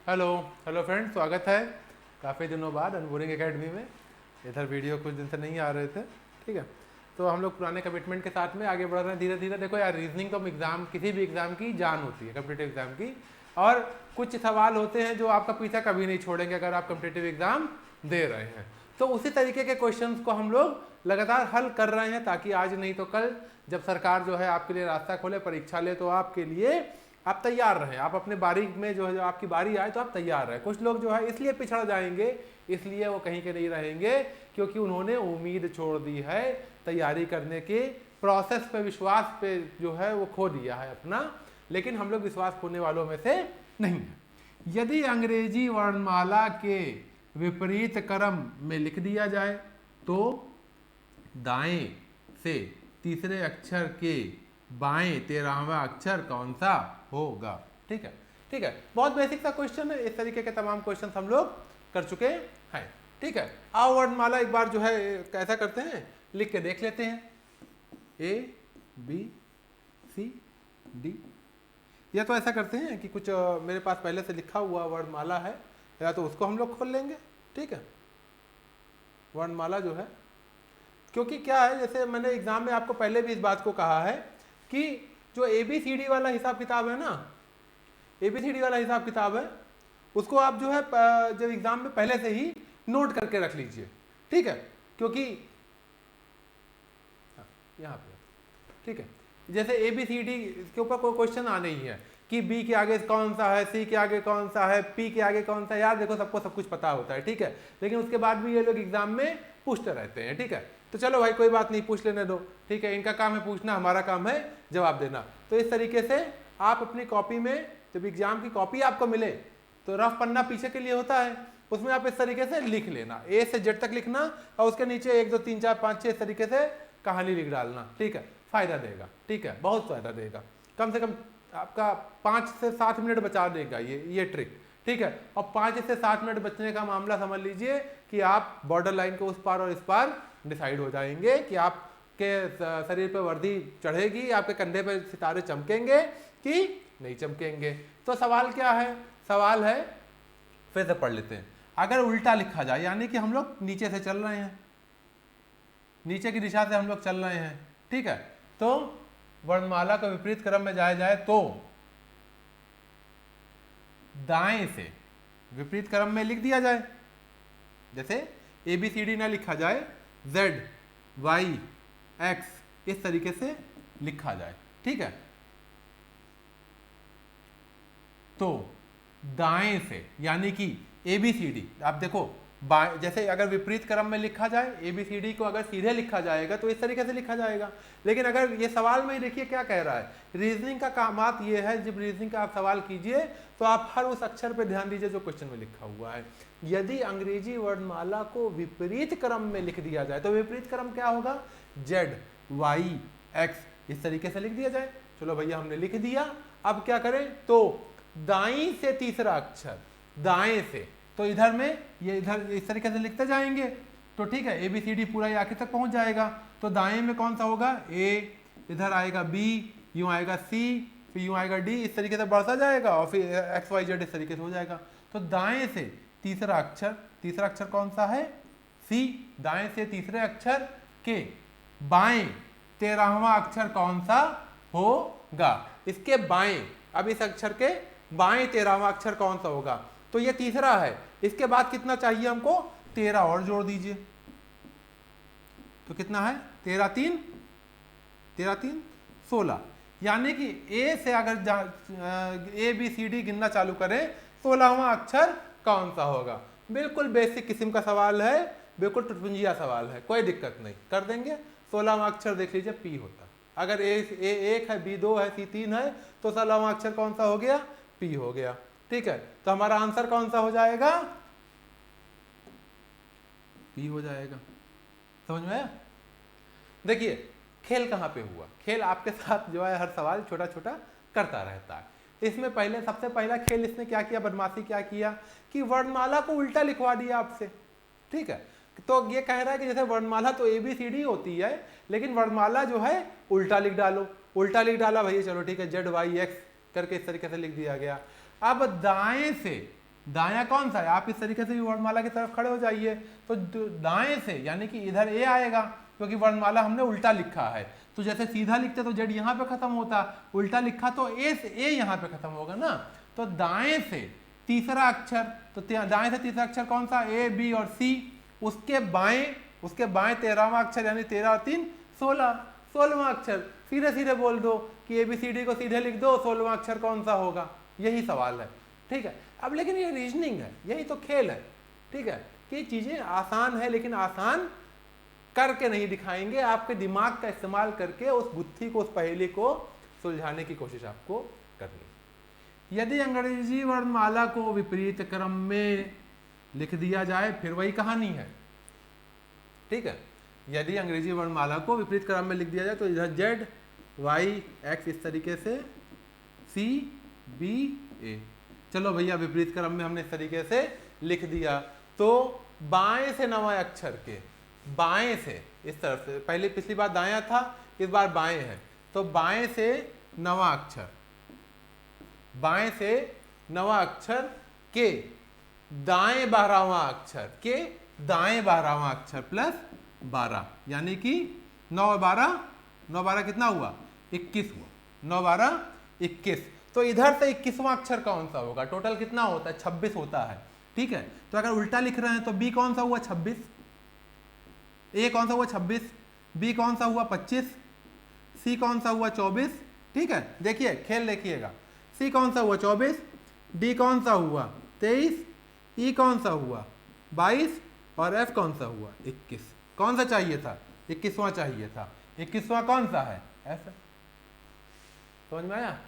Hello hello friends, स्वागत है काफ़ी दिनों बाद अनबोरिंग एकेडमी में। इधर वीडियो कुछ दिन से नहीं आ रहे थे, ठीक है। तो हम लोग पुराने कमिटमेंट के साथ में आगे बढ़ रहे हैं धीरे धीरे। देखो यार, रीजनिंग तो एग्ज़ाम, किसी भी एग्ज़ाम की जान होती है, कम्पिटेटिव एग्ज़ाम की। और कुछ सवाल होते हैं जो आपका पीछा कभी नहीं छोड़ेंगे अगर आप कम्पिटेटिव एग्ज़ाम दे रहे हैं। तो उसी तरीके के क्वेश्चंस को हम लोग लगातार हल कर रहे हैं, ताकि आज नहीं तो कल जब सरकार जो है आपके लिए रास्ता खोले, परीक्षा ले, तो आपके लिए आप तैयार रहें। आप अपने बारी में जो है, जो आपकी बारी आए तो आप तैयार रहें। कुछ लोग जो है इसलिए पिछड़ जाएंगे, इसलिए वो कहीं के नहीं रहेंगे क्योंकि उन्होंने उम्मीद छोड़ दी है, तैयारी करने के प्रोसेस पे, विश्वास पे जो है वो खो दिया है अपना। लेकिन हम लोग विश्वास खोने वालों में से नहीं है। यदि अंग्रेजी वर्णमाला के विपरीत क्रम में लिख दिया जाए तो दाएं से तीसरे अक्षर के बाएं 13वां अक्षर कौन सा होगा? ठीक है, ठीक है। बहुत बेसिक सा क्वेश्चन है। इस तरीके के तमाम क्वेश्चन हम लोग कर चुके हैं, ठीक है। आओ वर्णमाला एक बार जो है कैसा करते हैं, लिख के देख लेते हैं। ए बी सी डी, या तो ऐसा करते हैं कि कुछ मेरे पास पहले से लिखा हुआ वर्णमाला है, या तो उसको हम लोग खोल लेंगे, ठीक है। वर्णमाला जो है, क्योंकि क्या है, जैसे मैंने एग्जाम में आपको पहले भी इस बात को कहा है कि जो ABCD वाला हिसाब किताब है ना, ABCD वाला हिसाब किताब है, उसको आप जो है जब एग्जाम में पहले से ही नोट करके रख लीजिए, ठीक है। क्योंकि यहाँ पे, ठीक है, जैसे ABCD के ऊपर कोई क्वेश्चन आने ही है कि B के आगे कौन सा है, C के आगे कौन सा है, P के आगे कौन सा है। यार देखो, सबको सब कुछ पता होता है, ठीक है, लेकिन उसके बाद भी ये लोग एग्जाम में पूछते रहते हैं, ठीक है। तो चलो भाई, कोई बात नहीं, पूछ लेने दो, ठीक है। इनका काम है पूछना, हमारा काम है जवाब देना। तो इस तरीके से आप अपनी कॉपी में, जब एग्जाम की कॉपी आपको मिले तो रफ पन्ना पीछे के लिए होता है, उसमें आप इस तरीके से लिख लेना, A से Z तक लिखना, और उसके नीचे 1 2 3 4 5 6 इस तरीके से कहानी लिख डालना, ठीक है। फायदा देगा, ठीक है, बहुत फायदा देगा। कम से कम आपका 5 से 7 मिनट बचा देगा ये ट्रिक, ठीक है। और 5 से 7 मिनट बचने का मामला समझ लीजिए कि आप बॉर्डर लाइन के उस पार और इस पार डिसाइड हो जाएंगे कि आपके शरीर पे वर्दी चढ़ेगी, आपके कंधे पे सितारे चमकेंगे कि नहीं चमकेंगे। तो सवाल क्या है? सवाल है, फिर से पढ़ लेते हैं। अगर उल्टा लिखा जाए, यानी कि हम लोग नीचे से चल रहे हैं, नीचे की दिशा से हम लोग चल रहे हैं, ठीक है, तो वर्णमाला का विपरीत क्रम में जाया जाए तो दाएं से विपरीत क्रम में लिख दिया जाए। जैसे ABCD ना लिखा जाए, Z Y X इस तरीके से लिखा जाए, ठीक है। तो दाएं से, यानी कि ABCD, आप देखो जैसे अगर विपरीत क्रम में लिखा जाए, ABCD को अगर सीधे लिखा जाएगा तो इस तरीके से लिखा जाएगा। लेकिन अगर ये सवाल में ही देखिए क्या कह रहा है, रीजनिंग का कामात ये है, जब रीजनिंग का आप सवाल कीजिए तो आप हर उस अक्षर पे ध्यान दीजिए जो क्वेश्चन में लिखा हुआ है। यदि अंग्रेजी वर्णमाला को विपरीत क्रम में लिख दिया जाए तो विपरीत क्रम क्या होगा? Z Y X इस तरीके से लिख दिया जाए। चलो भैया, हमने लिख दिया। अब क्या करें? तो दाईं से तीसरा अक्षर, दाएं से, तो इधर में ये इधर इस तरीके से लिखते जाएंगे, तो ठीक है, ABCD पूरा ये आखिर तक पहुंच जाएगा। तो दाएं में कौन सा होगा? A, इधर आएगा B, यूं आएगा C, फिर यूं आएगा D, इस तरीके से बढ़ता जाएगा, और फिर XYZ इस तरीके से हो जाएगा। तो दाएं से तीसरा अक्षर कौन सा है? C। दाएं से तीसरे अक्षर के बाएं 13वां अक्षर कौन सा होगा? इसके बाएं, अब इस अक्षर के बाएं 13वां अक्षर कौन सा होगा? तो ये तीसरा है, इसके बाद कितना चाहिए हमको? 13 और जोड़ दीजिए, तो कितना है? 13 3 16। यानी कि A से अगर ABCD गिनना चालू करें, 16वां अक्षर कौन सा होगा? बिल्कुल बेसिक किस्म का सवाल है, बिल्कुल टुटपुंजिया सवाल है, कोई दिक्कत नहीं, कर देंगे। 16वां अक्षर देख लीजिए, P होता। अगर A 1 है, B 2 है, C 3 है, तो 16वां अक्षर कौन सा हो गया? P हो गया, ठीक है। तो हमारा आंसर कौन सा हो जाएगा? P हो जाएगा। समझ में आया? देखिए, खेल कहाँ पे हुआ? खेल आपके साथ जो है हर सवाल छोटा छोटा करता रहता है। इसमें सबसे पहला खेल इसने क्या किया, बदमाशी क्या किया कि वर्णमाला को उल्टा लिखवा दिया आपसे, ठीक है। तो ये कह रहा है कि जैसे वर्णमाला तो ABCD होती है, लेकिन वर्णमाला जो है उल्टा लिख डालो। उल्टा लिख डाला भैया, चलो ठीक है, Z Y X करके इस तरीके से लिख दिया गया। अब दाएं से दायां कौन सा है, आप इस तरीके से भी वर्णमाला की तरफ खड़े हो जाइए, तो दाएं से यानी कि इधर ए आएगा, क्योंकि वर्णमाला हमने उल्टा लिखा है। तो जैसे सीधा लिखते तो जेड यहाँ पे खत्म होता, उल्टा लिखा तो ए यहाँ पे खत्म होगा ना। तो दाएं से तीसरा अक्षर, तो दाएं से तीसरा अक्षर कौन सा, ए बी और सी। उसके बाएं 13वां अक्षर, यानी 13 और 3 16वां अक्षर। सीधे सीधे बोल दो कि ए बी सी डी को सीधे लिख दो, 16वां अक्षर कौन सा होगा, यही सवाल है। ठीक है, अब लेकिन ये रीजनिंग है, यही तो खेल है। ठीक है, कि चीजें आसान है, लेकिन आसान करके नहीं दिखाएंगे, आपके दिमाग का इस्तेमाल करके उस गुत्थी को, उस पहेली को सुलझाने की कोशिश आपको करनी। यदि अंग्रेजी वर्णमाला को विपरीत क्रम में लिख दिया जाए, फिर वही कहानी है। ठीक है, यदि अंग्रेजी वर्णमाला को विपरीत क्रम में लिख दिया जाए, तो इधर जेड वाई एक्स इस तरीके से, सी बी ए। चलो भैया, विपरीत क्रम में हमने इस तरीके से लिख दिया, तो बाएं से नवा अक्षर के, बाएं से इस तरफ से, पहले पिछली बार दायां था, इस बार बाएं है, तो बाएं से नवा अक्षर, बाएं से नवा अक्षर के दाएं 12वां अक्षर के दाएं 12वां अक्षर प्लस 12, यानी कि 9 और 12, 9 12 कितना हुआ, 21 हुआ, 9 12 21। तो इधर से 21वां अक्षर कौन सा होगा, टोटल कितना होता है, 26 होता है। ठीक है, तो अगर उल्टा लिख रहे हैं तो बी कौन सा हुआ, 26, ए कौन सा हुआ, 26, बी कौन सा हुआ, 25, सी कौन सा हुआ, 24। ठीक है, देखिए खेल देखिएगा, सी कौन सा हुआ, 24, डी कौन सा हुआ, 23, ई कौन सा हुआ, 22, और एफ कौन सा हुआ, 21। कौन सा चाहिए था, 21वां चाहिए था। 21वां कौन सा है, एफ। समझ में आया,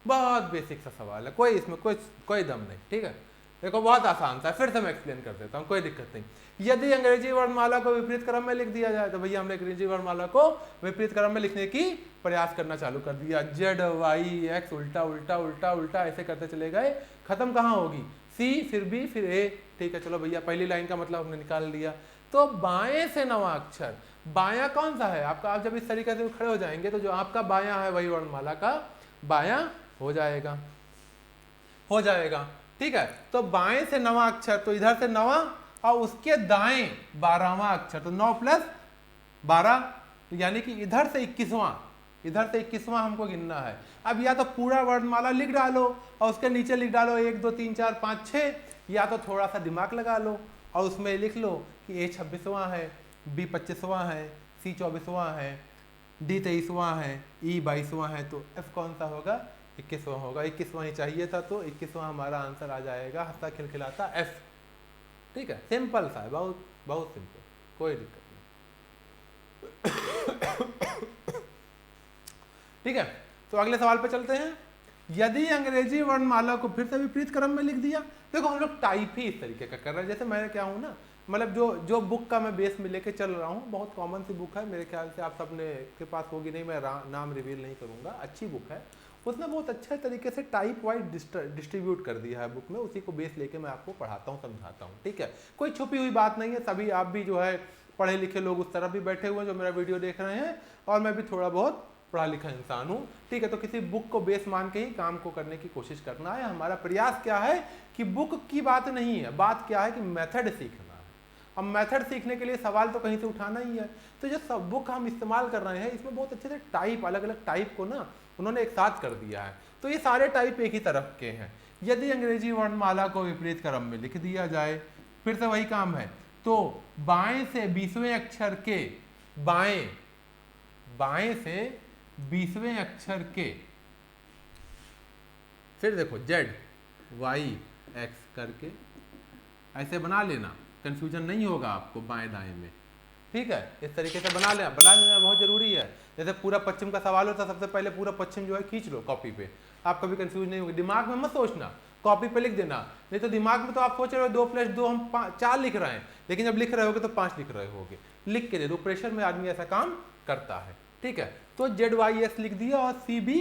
बहुत बेसिक सा सवाल है, कोई इसमें कोई दम नहीं। ठीक है, देखो बहुत आसान था, फिर से मैं एक्सप्लेन कर देता हूँ, कोई दिक्कत नहीं। यदि अंग्रेजी वर्णमाला को विपरीत क्रम में लिख दिया जाए, तो भैया हमने अंग्रेजी वर्णमाला को विपरीत क्रम में लिखने की प्रयास करना चालू कर दिया। जेड वाई एक्स उल्टा उल्टा उल्टा उल्टा ऐसे करते चले गए, खत्म कहाँ होगी, सी फिर बी फिर ए। ठीक है, चलो भैया पहली लाइन का मतलब हमने निकाल लिया। तो बाएं से नवा अक्षर, बायां कौन सा है आपका, आप जब इस तरीके से खड़े हो जाएंगे तो जो आपका बायां है वही वर्णमाला का बायां हो जाएगा, हो जाएगा। ठीक है, तो बाएं से नवा अक्षर, तो इधर से नवा और उसके दाएं 12वां अक्षर, तो 9 प्लस 12, तो यानी कि इधर से 21वां, इधर से 21वां हमको गिनना है। अब या तो पूरा वर्णमाला लिख डालो और उसके नीचे लिख डालो 1 2 3 4 5 6, या तो थोड़ा सा दिमाग लगा लो और उसमें लिख लो कि ए 26वां है, बी 25वां है, सी 24वां है, डी 23वां है, ई 22वां है, तो एफ कौन सा होगा, 21वां होगा। 21वां ही चाहिए था, तो 21वां हमारा आंसर आ जाएगा, हंसता खिलखिलाता एफ। ठीक है, सिंपल सा है, बहुत बहुत सिंपल, कोई दिक्कत नहीं। ठीक है, तो अगले सवाल पे चलते हैं। यदि अंग्रेजी वर्णमाला को फिर से विपरीत क्रम में लिख दिया, देखो हम लोग टाइप ही इस तरीके का कर रहे हैं, जैसे मैं क्या हूँ ना, मतलब जो बुक का मैं बेस में लेके चल रहा हूँ, बहुत कॉमन सी बुक है, मेरे ख्याल से आप सबने के पास होगी नहीं, मैं नाम रिवील नहीं करूँगा, अच्छी बुक है। उसने बहुत अच्छे तरीके से टाइप वाइज डिस्ट्रीब्यूट कर दिया है बुक में, उसी को बेस लेके मैं आपको पढ़ाता हूँ, समझाता हूँ। ठीक है, कोई छुपी हुई बात नहीं है, सभी आप भी जो है पढ़े लिखे लोग उस तरफ भी बैठे हुए हैं जो मेरा वीडियो देख रहे हैं, और मैं भी थोड़ा बहुत पढ़ा लिखा इंसान हूँ। ठीक है, तो किसी बुक को बेस मान के ही काम को करने की कोशिश करना है। हमारा प्रयास क्या है कि बुक की बात नहीं है, बात क्या है कि मेथड सीखना है। अब मेथड सीखने के लिए सवाल तो कहीं से उठाना ही है। तो जो सब बुक हम इस्तेमाल कर रहे हैं, इसमें बहुत अच्छे से टाइप, अलग अलग टाइप को ना उन्होंने एक साथ कर दिया है, तो ये सारे टाइप एक ही तरफ के हैं। यदि अंग्रेजी वर्णमाला को विपरीत क्रम में लिख दिया जाए, फिर से वही काम है, तो बाएं से 20वें अक्षर के, बाएं से 20वें अक्षर के, फिर देखो जेड वाई एक्स करके ऐसे बना लेना, कंफ्यूजन नहीं होगा आपको बाएं दाएं में। ठीक है, इस तरीके से बना लेना बहुत जरूरी है। जैसे पूरा पश्चिम का सवाल होता है, सबसे पहले पूरा पश्चिम जो है खींच लो कॉपी पे, आप कभी कंफ्यूज नहीं होगी। दिमाग में मत सोचना, कॉपी पे लिख देना, नहीं तो दिमाग में तो आप सोच रहे हो 2 + 2 हम 4 लिख रहे हैं, लेकिन जब लिख रहे होगे तो 5 लिख रहे होगे। लिख के दे दो, प्रेशर में आदमी ऐसा काम करता है। ठीक है, तो जेड वाई एस लिख दिया और सी बी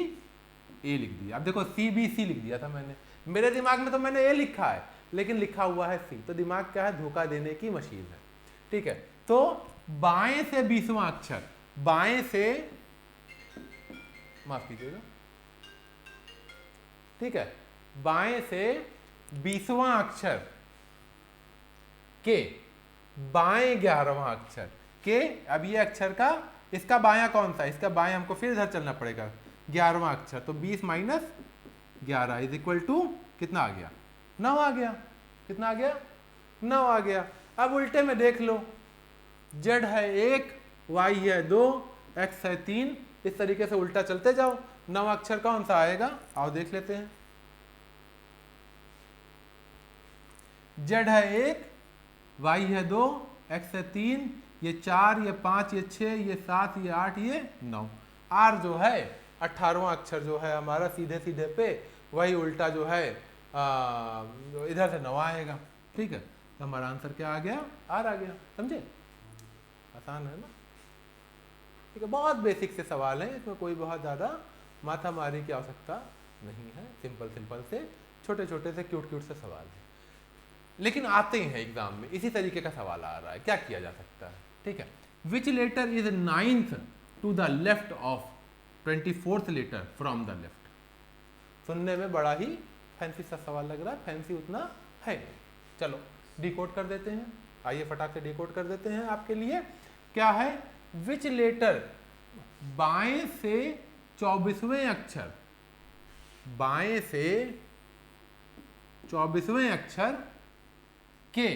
ए लिख दिया। अब देखो सी बी सी लिख दिया था मैंने, मेरे दिमाग में तो मैंने ए लिखा है, लेकिन लिखा हुआ है सी, तो दिमाग क्या है, धोखा देने की मशीन है। ठीक है, तो बाएं से 20वां अक्षर, बाएं से, माफ कीजिएगा, ठीक है, बाएं से 20वां अक्षर के बाएं 11वां अक्षर के, अब ये अक्षर का इसका बायां कौन सा, इसका बायां हमको फिर इधर चलना पड़ेगा, 11वां अक्षर, तो 20 माइनस 11 इज इक्वल टू कितना आ गया, 9 आ गया। कितना आ गया, 9 आ गया। अब उल्टे में देख लो, z है 1, y है 2, x है 3, इस तरीके से उल्टा चलते जाओ, 9 अक्षर कौन सा आएगा, आओ देख लेते हैं। z है 1, y है 2, x है 3, ये 4, ये 5, ये 6, ये 7, ये 8, ये 9। r जो है 18वां अक्षर जो है हमारा सीधे सीधे पे, वही उल्टा जो है इधर से 9 आएगा। ठीक है, तो हमारा आंसर क्या आ गया, r आ गया। समझे, आसान है ना। ठीक है, बहुत बेसिक से सवाल है, इसमें कोई बहुत ज़्यादा माथा मारी की आवश्यकता नहीं है, सिंपल सिंपल से छोटे छोटे से क्यूट क्यूट से सवाल है, लेकिन आते हैं एग्जाम में, इसी तरीके का सवाल आ रहा है, क्या किया जा सकता है। ठीक है, which letter is 9th to the left of 24th letter from the left. सुनने में बड़ा ही फैंसी सा सवाल लग रहा है, फैंसी उतना है नहीं। चलो डिकोड कर देते हैं, आइए फटाक से डिकोड कर देते हैं आपके लिए। क्या है, विच लेटर बाएं से 24वें अक्षर, बाएं से 24वें अक्षर के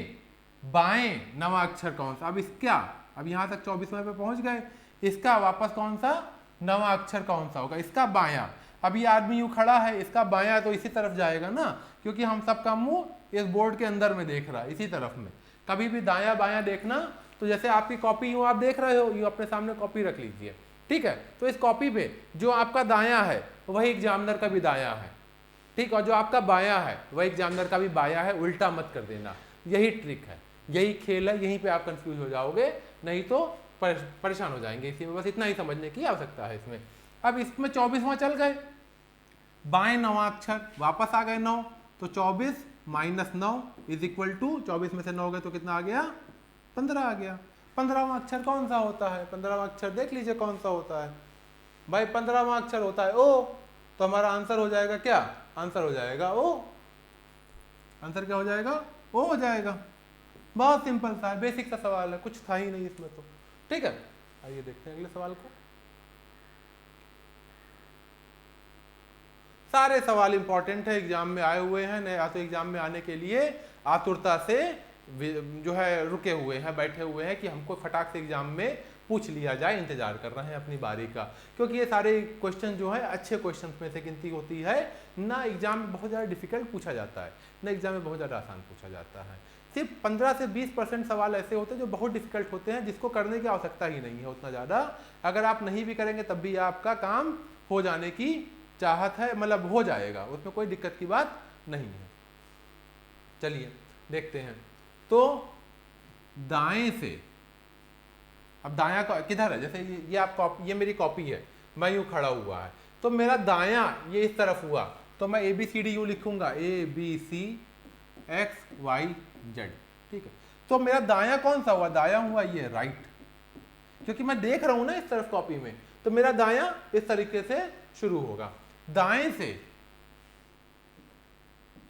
बाएं 9वां अक्षर कौन सा। अब इसका, अब यहां तक 24वें पे पहुंच गए, इसका वापस कौन सा 9वां अक्षर कौन सा होगा, इसका बायां। अब ये आदमी यूं खड़ा है, इसका बायां तो इसी तरफ जाएगा ना, क्योंकि हम सबका मुंह इस बोर्ड के अंदर में देख रहा है, इसी तरफ में। कभी भी दायां बायां देखना, तो जैसे आपकी कॉपी यूं आप देख रहे हो, यूं अपने सामने कॉपी रख लीजिए। ठीक है, तो इस कॉपी पे जो आपका दायां है वही एग्जामिनर का भी दायां है। ठीक, और जो आपका बायां है वही एग्जामिनर का भी बायां है, उल्टा मत कर देना। यही ट्रिक है, यही खेल है, यहीं पे आप कंफ्यूज हो जाओगे, नहीं तो परेशान हो जाएंगे। इसी में बस इतना ही समझने की आवश्यकता है इसमें। अब इसमें 24वां चल गए, बाएं 9वां अक्षर वापस आ गए 9, तो 24 माइनस 9 इज इक्वल टू 24 में से 9 गए तो कितना आ गया, 15 आ गया। 15वां अक्षर कौन सा होता है, 15वां अक्षर देख लीजिए कौन सा होता है भाई, 15वां अक्षर होता है ओ। तो हमारा आंसर हो जाएगा क्या, आंसर हो जाएगा ओ। आंसर क्या हो जाएगा, ओ हो जाएगा। बहुत सिंपल सा है, बेसिक सा सवाल है, कुछ था ही नहीं इसमें तो। ठीक है, आइए देखते हैं अगले सवाल को। सारे सवाल इंपॉर्टेंट है, एग्जाम में आए हुए हैं, या तो एग्जाम में आने के लिए आतुरता से जो है रुके हुए हैं, बैठे हुए हैं कि हमको फटाक से एग्जाम में पूछ लिया जाए, इंतजार कर रहे हैं अपनी बारी का। क्योंकि ये सारे क्वेश्चन जो है अच्छे क्वेश्चन में से गिनती होती है, ना एग्जाम में बहुत ज़्यादा डिफिकल्ट पूछा जाता है, ना एग्जाम में बहुत ज़्यादा आसान पूछा जाता है। सिर्फ 15 से 20% सवाल ऐसे होते हैं जो बहुत डिफिकल्ट होते हैं, जिसको करने की आवश्यकता ही नहीं है उतना ज़्यादा। अगर आप नहीं भी करेंगे तब भी आपका काम हो जाने की चाहत है, मतलब हो जाएगा, उसमें कोई दिक्कत की बात नहीं है। चलिए देखते हैं। तो दाएं से, अब दायां किधर है, जैसे ये आप कॉपी, ये मेरी कॉपी है, मैं यूं खड़ा हुआ है, तो मेरा दायां ये इस तरफ हुआ, तो मैं ABCD यूं लिखूंगा, ABCXYZ। ठीक है, तो मेरा दायां कौन सा हुआ, दायां हुआ ये राइट, क्योंकि मैं देख रहा हूं ना इस तरफ कॉपी में, तो मेरा दायां इस तरीके से शुरू होगा। दाएं से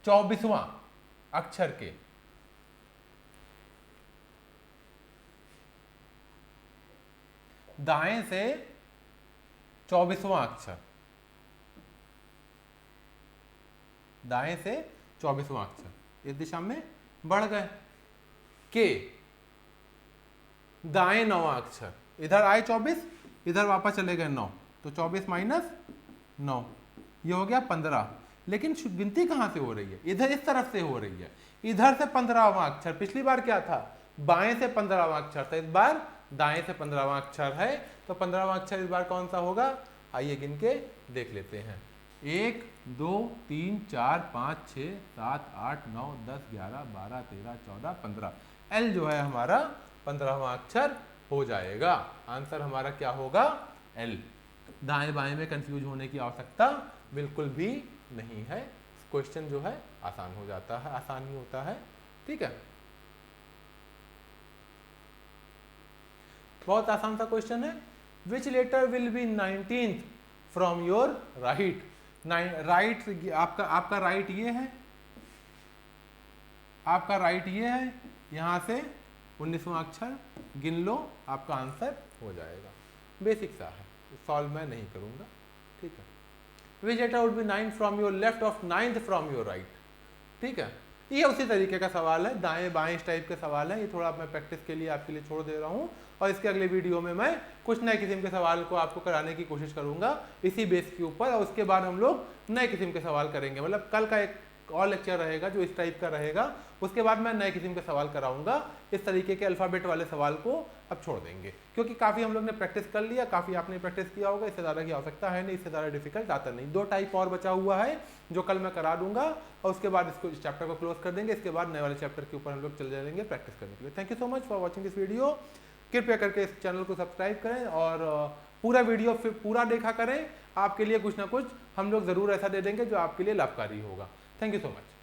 24वां अक्षर के दाएं से 24वां अक्षर, दाएं से 24वां अक्षर इस दिशा में बढ़ गए, के दाएं 9वां अक्षर, इधर आए 24, इधर वापस चले गए 9, तो 24 माइनस 9 ये हो गया 15। लेकिन गिनती कहां से हो रही है, इधर इस तरफ से हो रही है, इधर से 15वां अक्षर। पिछली बार क्या था, बाएं से 15वां अक्षर था, इस बार दाएं से 15वां अक्षर है, तो 15वां अक्षर इस बार कौन सा होगा, आइए गिन के देख लेते हैं। 1 2 3 4 5 6 7 8 9 10 11 12 13 14 15, एल जो है हमारा 15वां अक्षर हो जाएगा। आंसर हमारा क्या होगा, एल। दाएं बाएं में कंफ्यूज होने की आवश्यकता बिल्कुल भी नहीं है, क्वेश्चन जो है आसान हो जाता है, आसान ही होता है। ठीक है, बहुत आसान सा क्वेश्चन है। Which letter will be 19th from your right. Right आपका राइट ये है, आपका राइट ये है, यहाँ से 19वां अक्षर गिन लो, आपका आंसर हो जाएगा। बेसिक सा है, सॉल्व मैं नहीं करूँगा, ठीक है। Which letter would be 9 from your left of 9th from your right, ठीक है। ये उसी तरीके का सवाल है, दाएं बाएं इस टाइप के सवाल है। ये थोड़ा मैं प्रैक्टिस के लिए आपके लिए छोड़ दे रहा हूँ, और इसके अगले वीडियो में मैं कुछ नए किस्म के सवाल को आपको कराने की कोशिश करूंगा इसी बेस के ऊपर, और उसके बाद हम लोग नए किस्म के सवाल करेंगे। मतलब कल का एक और लेक्चर रहेगा जो इस टाइप का रहेगा, उसके बाद मैं नए किस्म के सवाल कराऊंगा। इस तरीके के अल्फ़ाबेट वाले सवाल को अब छोड़ देंगे, क्योंकि काफ़ी हम लोग ने प्रैक्टिस कर लिया, काफ़ी आपने प्रैक्टिस किया होगा, इससे ज़्यादा की आवश्यकता है नहीं, इससे ज़्यादा डिफिकल्ट आता नहीं। 2 टाइप और बचा हुआ है जो कल मैं करा दूंगा, और उसके बाद इसको इस चैप्टर को क्लोज कर देंगे। इसके बाद नए वाले चैप्टर के ऊपर हम लोग चले जाएंगे प्रैक्टिस करने के लिए। Thank you so much for watching this video. कृपया करके इस चैनल को सब्सक्राइब करें और पूरा वीडियो फिर पूरा देखा करें। आपके लिए कुछ ना कुछ हम लोग ज़रूर ऐसा दे देंगे जो आपके लिए लाभकारी होगा। Thank you so much.